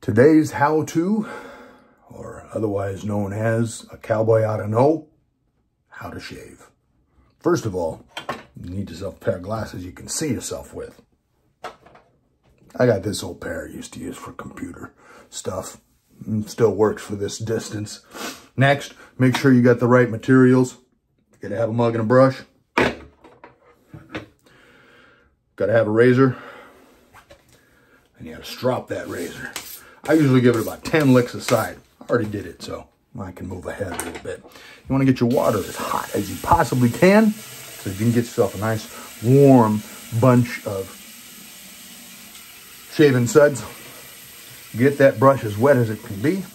Today's how-to, or otherwise known as a cowboy ought to know, how to shave. First of all, you need yourself a pair of glasses you can see yourself with. I got this old pair I used to use for computer stuff. Still works for this distance. Next, make sure you got the right materials. You gotta have a mug and a brush. Gotta have a razor. And you gotta strop that razor. I usually give it about 10 licks aside. I already did it, so I can move ahead a little bit. You want to get your water as hot as you possibly can so you can get yourself a nice warm bunch of shaving suds. Get that brush as wet as it can be.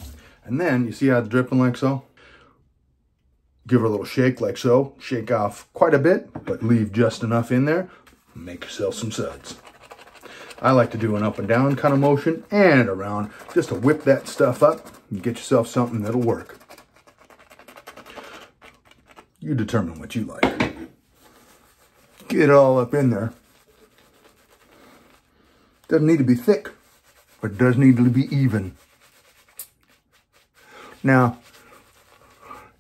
And then you see how it's dripping like so? Give her a little shake like so. Shake off quite a bit, but leave just enough in there. Make yourself some suds. I like to do an up and down kind of motion and around just to whip that stuff up and get yourself something that'll work. You determine what you like. Get it all up in there. Doesn't need to be thick, but it does need to be even. Now,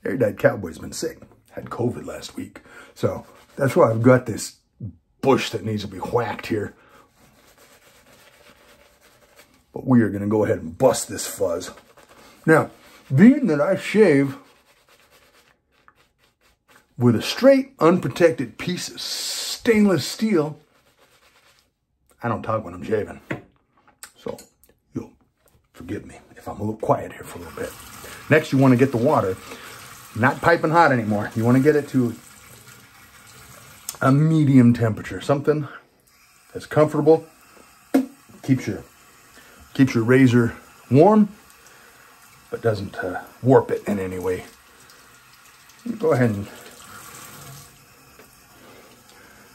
Erudite Cowboy's been sick. Had COVID last week. So that's why I've got this bush that needs to be whacked here. But we are going to go ahead and bust this fuzz. Now, being that I shave with a straight, unprotected piece of stainless steel, I don't talk when I'm shaving. So, you'll forgive me if I'm a little quiet here for a little bit. Next, you want to get the water not piping hot anymore. You want to get it to a medium temperature. Something that's comfortable, keeps your razor warm, but doesn't warp it in any way. Go ahead and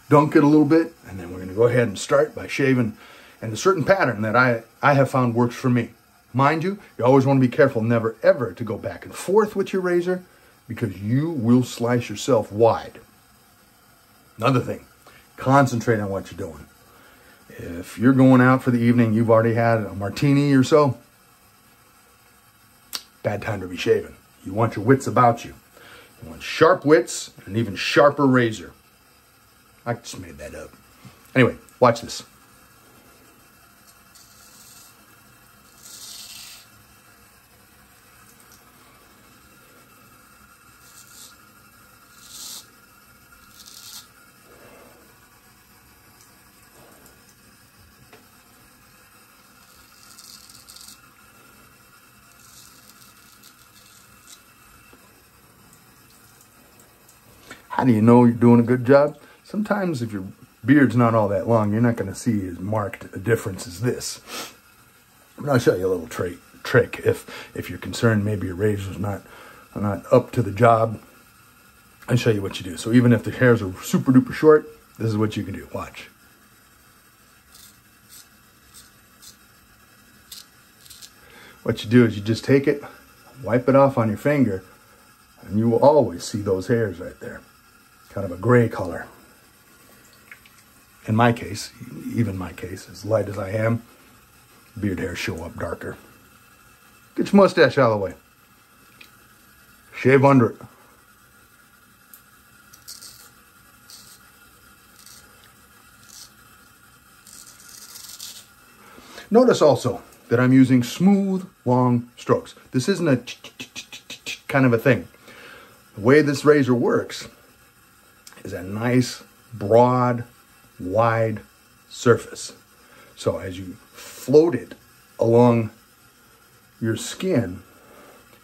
dunk it a little bit, and then we're going to go ahead and start by shaving in a certain pattern that I have found works for me. Mind you, you always want to be careful never ever to go back and forth with your razor because you will slice yourself wide. Another thing, concentrate on what you're doing. If you're going out for the evening, you've already had a martini or so, bad time to be shaving. You want your wits about you. You want sharp wits and an even sharper razor. I just made that up. Anyway, watch this. How do you know you're doing a good job? Sometimes if your beard's not all that long, you're not going to see as marked a difference as this. But I'll show you a little trick. If you're concerned maybe your razor's not up to the job, I'll show you what you do. So even if the hairs are super duper short, this is what you can do. Watch. What you do is you just take it, wipe it off on your finger, and you will always see those hairs right there. Kind of a gray color. In my case, even my case, as light as I am, beard hairs show up darker. Get your mustache out of the way. Shave under it. Notice also that I'm using smooth, long strokes. This isn't a kind of a thing. The way this razor works is a nice, broad, wide surface. So as you float it along your skin,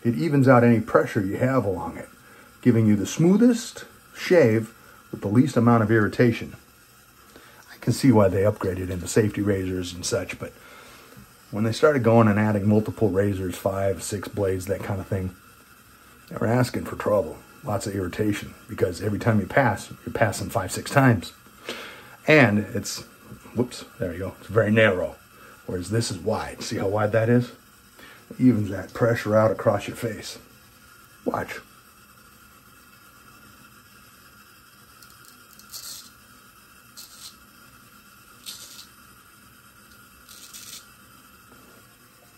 it evens out any pressure you have along it, giving you the smoothest shave with the least amount of irritation. I can see why they upgraded into safety razors and such, but when they started going and adding multiple razors, 5, 6 blades, that kind of thing, they were asking for trouble. Lots of irritation, because every time you pass, you're passing 5, 6 times. And it's, whoops, there you go, it's very narrow. Whereas this is wide. See how wide that is? It evens that pressure out across your face. Watch.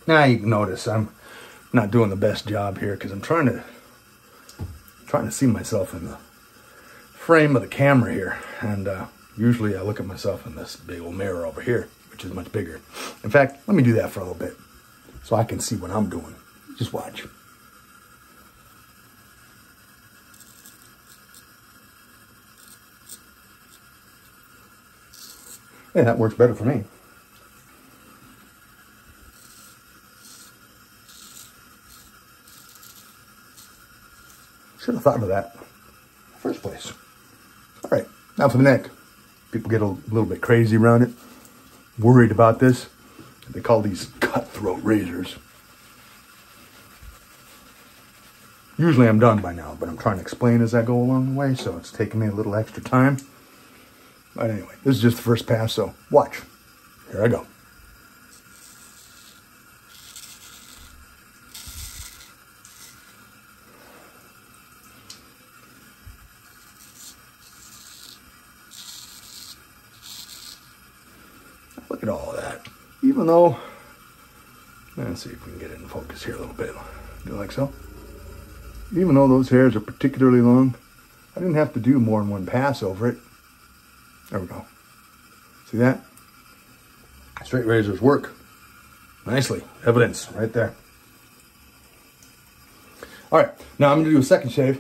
Now you can notice I'm not doing the best job here because I'm trying to see myself in the frame of the camera here. And usually I look at myself in this big old mirror over here, which is much bigger. In fact, let me do that for a little bit so I can see what I'm doing. Just watch. Yeah, that works better for me. Should have thought of that in the first place. All right, now for the neck. People get a little bit crazy around it, worried about this. They call these cutthroat razors. Usually I'm done by now, but I'm trying to explain as I go along the way, so it's taking me a little extra time. But anyway, this is just the first pass, so watch. Here I go. Look at all of that. Even though, let's see if we can get it in focus here a little bit. Do like so. Even though those hairs are particularly long, I didn't have to do more than one pass over it. There we go. See that? Straight razors work nicely. Evidence right there. All right, now I'm gonna do a second shave.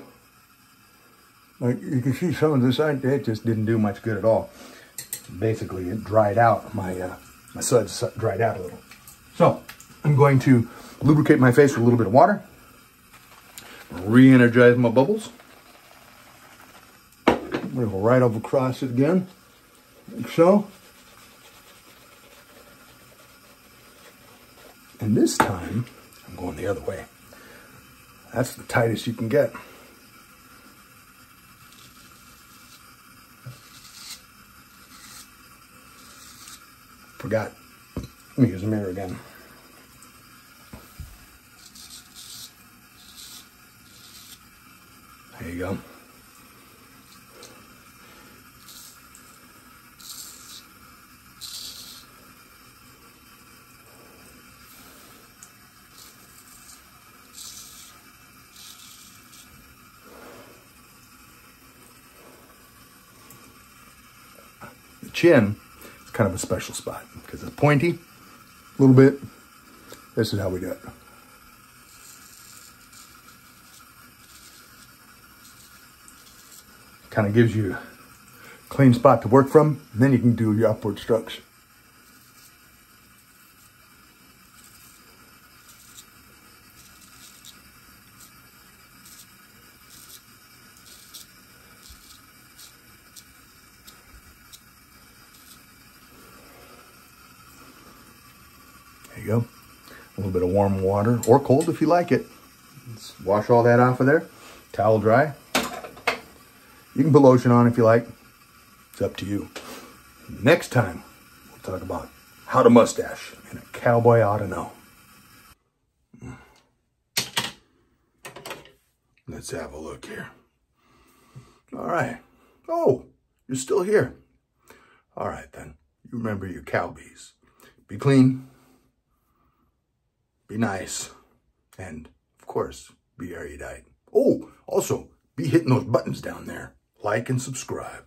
Like you can see some of this, it just didn't do much good at all. Basically, it dried out. My suds dried out a little. So I'm going to lubricate my face with a little bit of water. Re-energize my bubbles. I'm gonna go right over across it again, like so. And this time, I'm going the other way. That's the tightest you can get. Forgot. Let me use the mirror again. There you go. The chin is kind of a special spot because it's pointy, a little bit. This is how we do it. Kind of gives you a clean spot to work from, and then you can do your upward strokes. There you go. A little bit of warm water, or cold if you like it. Let's wash all that off of there. Towel dry. You can put lotion on if you like. It's up to you. Next time, we'll talk about how to mustache, and a cowboy ought to know. Let's have a look here. All right. Oh, you're still here. All right, then. You remember your cowbees. Be clean. Be nice. And, of course, be erudite. Oh, also, be hitting those buttons down there. Like and subscribe.